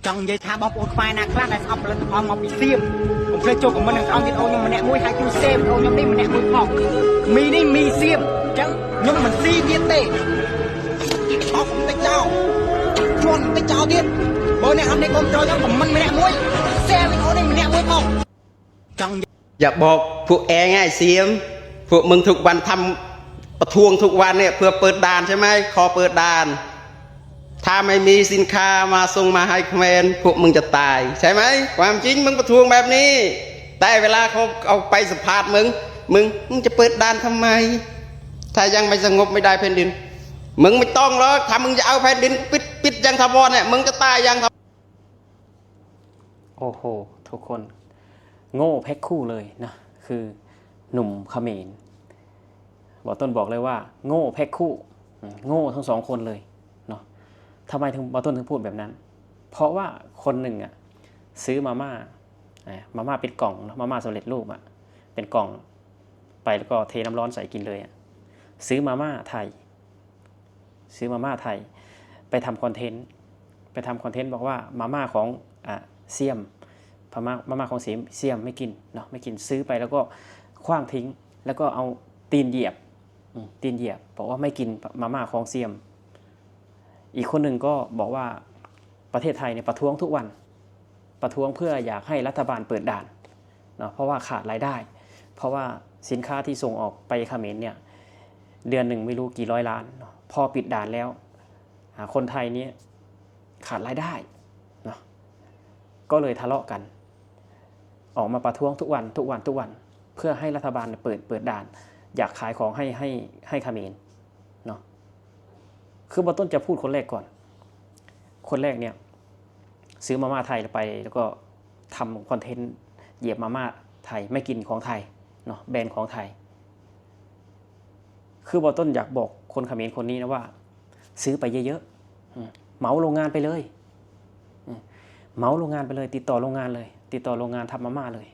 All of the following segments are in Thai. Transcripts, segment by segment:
จังยัยท่าบอลปวดควายนักล่าแต่เอาเลยเอามาปีเสียมผมเคยโจกับมันหนึ่งเอาที่เอายังมันแหนมวยหายจูเซมเอายังนี่มันแหนมวยพอกมีนี่มีเสียมจังยังมันซีเดียเต้เอาผมไปเจ้าชวนไปเจ้าเดียเบอร์เนี่ยทำในกรมจอยังผมมันไม่แหนมวยเซมเอานี่มันแหนมวยพอกจังอยากบอกพวกแอร์ง่ายเสียมพวกมึงทุกวันทำประท้วงทุกวันเนี่ยเพื่อเปิดด่านใช่ไหมคอเปิดด่านถ้าไม่มีสินค้ามาส่งมาให้คอมเมนต์พวกมึงจะตายใช่ไหมความจริงมึงประท้วงแบบนี้แต่เวลาเขาเอาไปสัมภาษณ์มึงจะเปิดด่านทำไมถ้ายังไม่สงบไม่ได้แผ่นดินมึงไม่ต้องหรอกถ้ามึงจะเอาแผ่นดินปิดยังทวรเนี่ยมึงจะตายยังโอ้โหทุกคนโง่แพ็คคู่เลยนะคือหนุ่มเขมรบอกต้นบอกเลยว่าโง่แพ็คคู่โง่ทั้งสองคนเลยเนาะทำไมถึงบอกต้นถึงพูดแบบนั้นเพราะว่าคนหนึ่งอ่ะซื้อมาม่าเป็นกล่องมาม่าสำเร็จรูปอ่ะเป็นกล่องไปแล้วก็เทน้ำร้อนใส่กินเลยอ่ะซื้อมาม่าไทยไปทำคอนเทนต์บอกว่ามาม่าของเสี่ยมมาม่าของเสี่ยมไม่กินเนาะไม่กินซื้อไปแล้วก็ขว้างทิ้งแล้วก็เอาตีนเหยียบบอกว่าไม่กินมาม่าของเสี่ยมอีกคนหนึ่งก็บอกว่าประเทศไทยเนี่ยประท้วงทุกวันประท้วงเพื่ออยากให้รัฐบาลเปิดด่านเนาะเพราะว่าขาดรายได้เพราะว่าสินค้าที่ส่งออกไปเขมรเนี่ยเดือนหนึ่งไม่รู้กี่ร้อยล้านเนาะพอปิดด่านแล้วคนไทยเนี่ยขาดรายได้เนาะก็เลยทะเลาะกันออกมาประท้วงทุกวันเพื่อให้รัฐบาลเปิดด่านอยากขายของให้เขมรเนาะคือบอต้นจะพูดคนแรกก่อนคนแรกเนี่ยซื้อมาม่าไทยไปแล้วก็ทำคอนเทนต์เหยียบมาม่าไทยไม่กินของไทยเนาะแบรนด์ของไทยคือบอต้นอยากบอกคนเขมรคนนี้นะว่าซื้อไปเยอะๆเหมาโรงงานไปเลยติดต่อโรงงานทำมาม่าเลย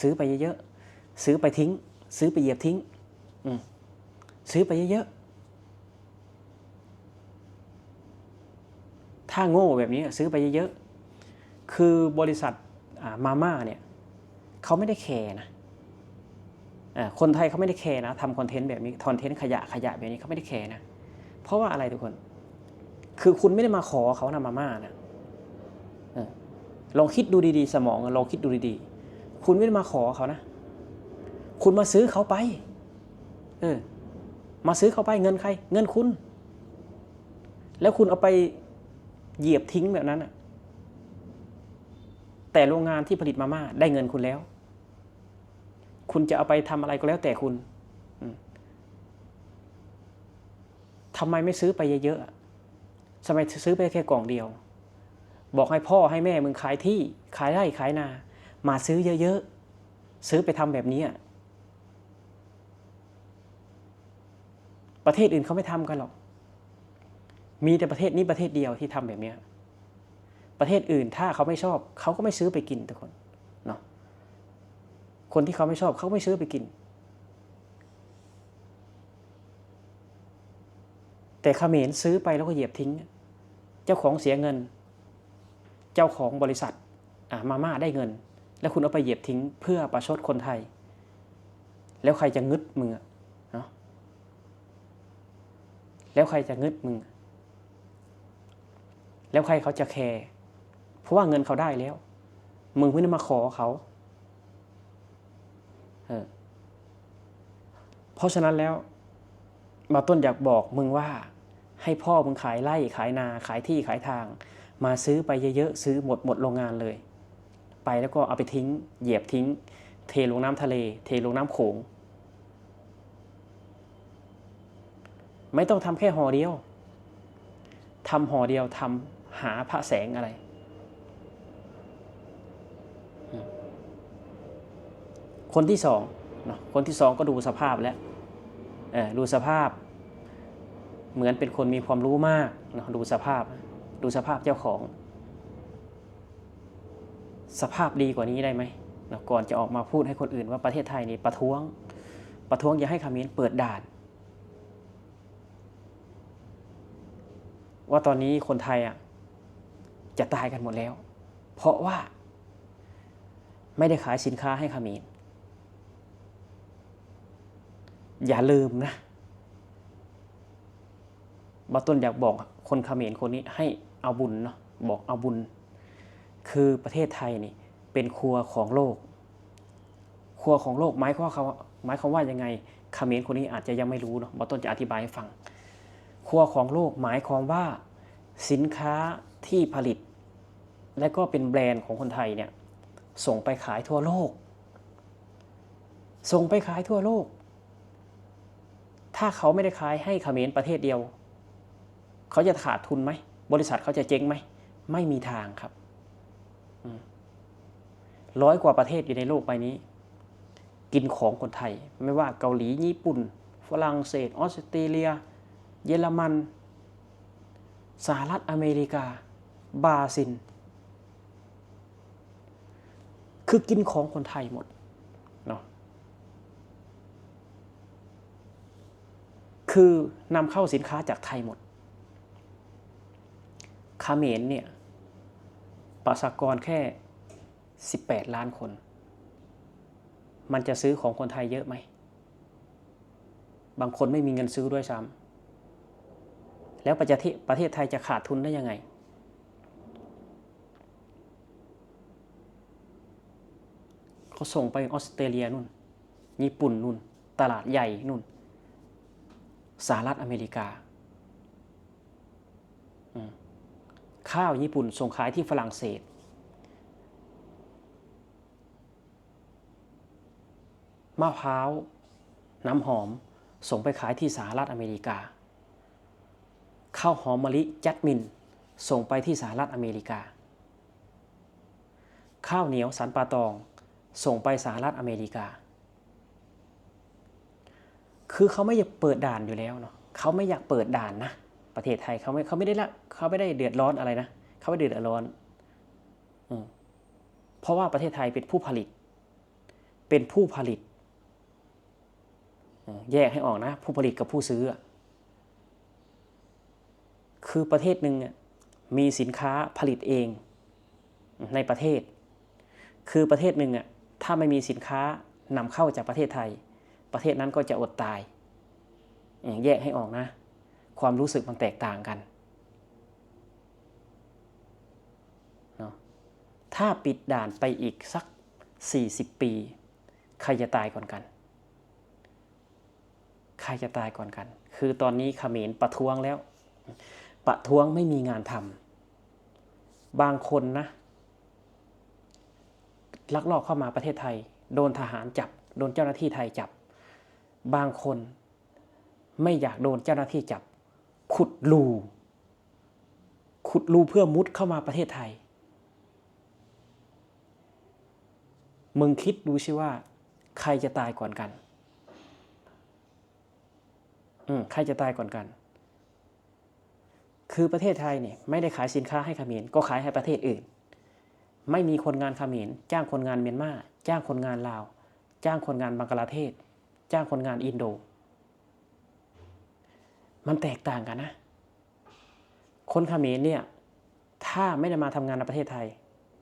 ซื้อไปเยอะๆซื้อไปทิ้งซื้อไปเหยียบทิ้งซื้อไปเยอะๆถ้าโง่แบบนี้ซื้อไปเยอะๆคือบริษัทมาม่าเนี่ยเขาไม่ได้แคร์นะคนไทยเขาไม่ได้แคร์นะทำคอนเทนต์แบบนี้คอนเทนต์ขยะแบบนี้เขาไม่ได้แคร์นะเพราะว่าอะไรทุกคนคือคุณไม่ได้มาขอเขาทำมาม่านะลองคิดดูดีๆสมองลองคิดดูดีๆคุณไม่ได้มาขอเขานะคุณมาซื้อเขาไปมาซื้อเขาไปเงินใครเงินคุณแล้วคุณเอาไปเหยียบทิ้งแบบนั้นแต่โรงงานที่ผลิตมาม่าได้เงินคุณแล้วคุณจะเอาไปทำอะไรก็แล้วแต่คุณทำไมไม่ซื้อไปเยอะๆทำไมซื้อไปแค่กล่องเดียวบอกให้พ่อให้แม่มึงขายที่ขายไร่ขายนามาซื้อเยอะๆซื้อไปทำแบบนี้ประเทศอื่นเขาไม่ทำกันหรอกมีแต่ประเทศนี้ประเทศเดียวที่ทำแบบนี้ประเทศอื่นถ้าเขาไม่ชอบเขาก็ไม่ซื้อไปกินทุกคนเนาะคนที่เขาไม่ชอบเขาไม่ซื้อไปกินแต่เขมรซื้อไปแล้วก็เหยียบทิ้งเจ้าของเสียเงินเจ้าของบริษัทมาม่าได้เงินแล้วคุณเอาไปเหยียบทิ้งเพื่อประชดคนไทยแล้วใครจะงึดมึงเนาะแล้วใครจะงึดมึงแล้วใครเขาจะแคร์เพราะว่าเงินเขาได้แล้วมึงไม่ได้มาขอเขาเพราะฉะนั้นแล้วมาต้นอยากบอกมึงว่าให้พ่อมึงขายไร่ขายนาขายที่ขายทางมาซื้อไปเยอะๆซื้อหมดโรงงานเลยไปแล้วก็เอาไปทิ้งเหยียบทิ้งเทลงน้ำทะเลเทลงน้ำโขงไม่ต้องทำแค่ห่อเดียวทำห่อเดียวทำหาพระแสงอะไรคนที่สองก็ดูสภาพแล้วดูสภาพเหมือนเป็นคนมีความรู้มากดูสภาพเจ้าของสภาพดีกว่านี้ได้ไหมก่อนจะออกมาพูดให้คนอื่นว่าประเทศไทยนี่ประท้วงอย่าให้เขมรเปิดด่านว่าตอนนี้คนไทยจะตายกันหมดแล้ว เพราะว่าไม่ได้ขายสินค้าให้เขมรอย่าลืมนะบาต้นอยากบอกคนเขมรคนนี้ให้เอาบุญเนาะบอกเอาบุญคือประเทศไทยนี่เป็นครัวของโลกครัวของโลกหมายความว่ายังไงเขมรคนนี้อาจจะยังไม่รู้เนาะบาต้นจะอธิบายให้ฟังครัวของโลกหมายความว่าสินค้าที่ผลิตและก็เป็นแบรนด์ของคนไทยเนี่ยส่งไปขายทั่วโลกส่งไปขายทั่วโลกถ้าเขาไม่ได้ขายให้เขมรประเทศเดียวเขาจะขาดทุนไหมบริษัทเขาจะเจ๊งไหมไม่มีทางครับ100 กว่าประเทศอยู่ในโลกใบนี้กินของคนไทยไม่ว่าเกาหลีญี่ปุ่นฝรั่งเศสออสเตรเลียเยอรมันสหรัฐอเมริกาบราซิลคือกินของคนไทยหมดเนาะคือนำเข้าสินค้าจากไทยหมดเขมรเนี่ยประชากรแค่18 ล้านคนมันจะซื้อของคนไทยเยอะไหมบางคนไม่มีเงินซื้อด้วยซ้ำแล้วประเทศไทยจะขาดทุนได้ยังไงเขาส่งไปออสเตรเลียนู่นญี่ปุ่นนู่นตลาดใหญ่นู่นสหรัฐอเมริกาข้าวญี่ปุ่นส่งขายที่ฝรั่งเศสมะพร้าวน้ำหอมส่งไปขายที่สหรัฐอเมริกาข้าวหอมมะลิจัดมินส่งไปที่สหรัฐอเมริกาข้าวเหนียวสันปะตองส่งไปสหรัฐอเมริกาคือเขาไม่อยากเปิดด่านอยู่แล้วเนาะเขาไม่อยากเปิดด่านนะประเทศไทยเขาไม่ได้เดือดร้อนอะไรนะเขาไม่เดือดร้อนเพราะว่าประเทศไทยเป็นผู้ผลิตแยกให้ออกนะผู้ผลิตกับผู้ซื้อคือประเทศหนึ่งมีสินค้าผลิตเองในประเทศคือประเทศหนึ่งถ้าไม่มีสินค้านำเข้าจากประเทศไทยประเทศนั้นก็จะอดตายแยกให้ออกนะความรู้สึกมันแตกต่างกันเนาะถ้าปิดด่านไปอีกสัก40 ปีใครจะตายก่อนกันคือตอนนี้เขมรประท้วงแล้วประท้วงไม่มีงานทำบางคนนะลักลอบเข้ามาประเทศไทยโดนทหารจับโดนเจ้าหน้าที่ไทยจับบางคนไม่อยากโดนเจ้าหน้าที่จับขุดรูเพื่อมุดเข้ามาประเทศไทยมึงคิดดูสิว่าใครจะตายก่อนกันใครจะตายก่อนกันคือประเทศไทยเนี่ยไม่ได้ขายสินค้าให้เขมรก็ขายให้ประเทศอื่นไม่มีคนงานเขมรจ้างคนงานเมียนมาจ้างคนงานลาวจ้างคนงานบังกลาเทศจ้างคนงานอินโดมันแตกต่างกันนะคนเขมรเนี่ยถ้าไม่ได้มาทำงานในประเทศไทย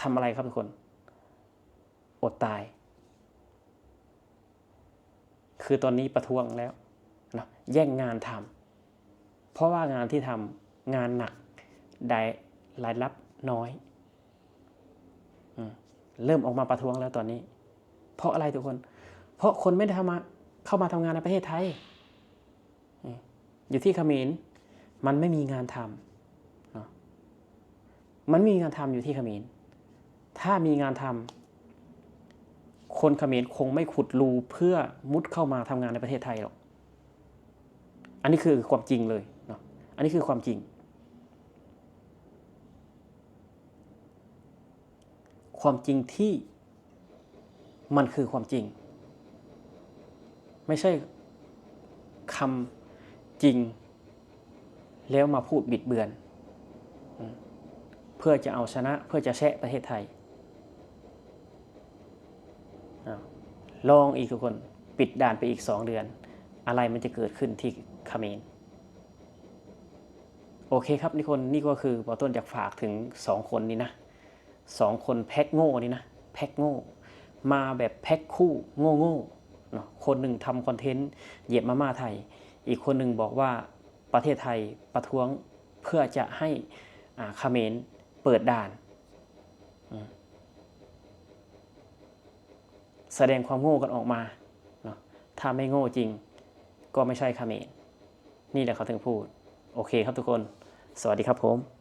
ทำอะไรครับทุกคนอดตายคือตอนนี้ประท้วงแล้วนะแย่งงานทำเพราะว่างานที่ทำงานหนักได้รายรับน้อยเริ่มออกมาประท้วงแล้วตอนนี้เพราะอะไรทุกคนเพราะคนไม่ได้เข้ามาทำงานในประเทศไทยอยู่ที่เขมรมันไม่มีงานทำเนาะมันมีงานทำอยู่ที่เขมรถ้ามีงานทำคนเขมรคงไม่ขุดรูเพื่อมุดเข้ามาทำงานในประเทศไทยหรอกอันนี้คือความจริงเลยเนาะอันนี้คือความจริงที่มันคือความจริงไม่ใช่คำจริงแล้วมาพูดบิดเบือนเพื่อจะเอาชนะเพื่อจะแซะประเทศไทยลองอีกทุกคนปิดด่านไปอีก2 เดือนอะไรมันจะเกิดขึ้นที่เขมรโอเคครับนี่ก็คือปอต้นอยากฝากถึง2 คนนี้นะ 2 คนแพ็คโง่นี่นะแพ็คโง่มาแบบแพ็คคู่โง่เนาะคนหนึ่งทำคอนเทนต์เหยียบมาม่าไทยอีกคนหนึ่งบอกว่าประเทศไทยประท้วงเพื่อจะให้เขมรเปิดด่านแสดงความโง่กันออกมาเนาะถ้าไม่โง่จริงก็ไม่ใช่เขมรนี่แหละเขาถึงพูดโอเคครับทุกคนสวัสดีครับผม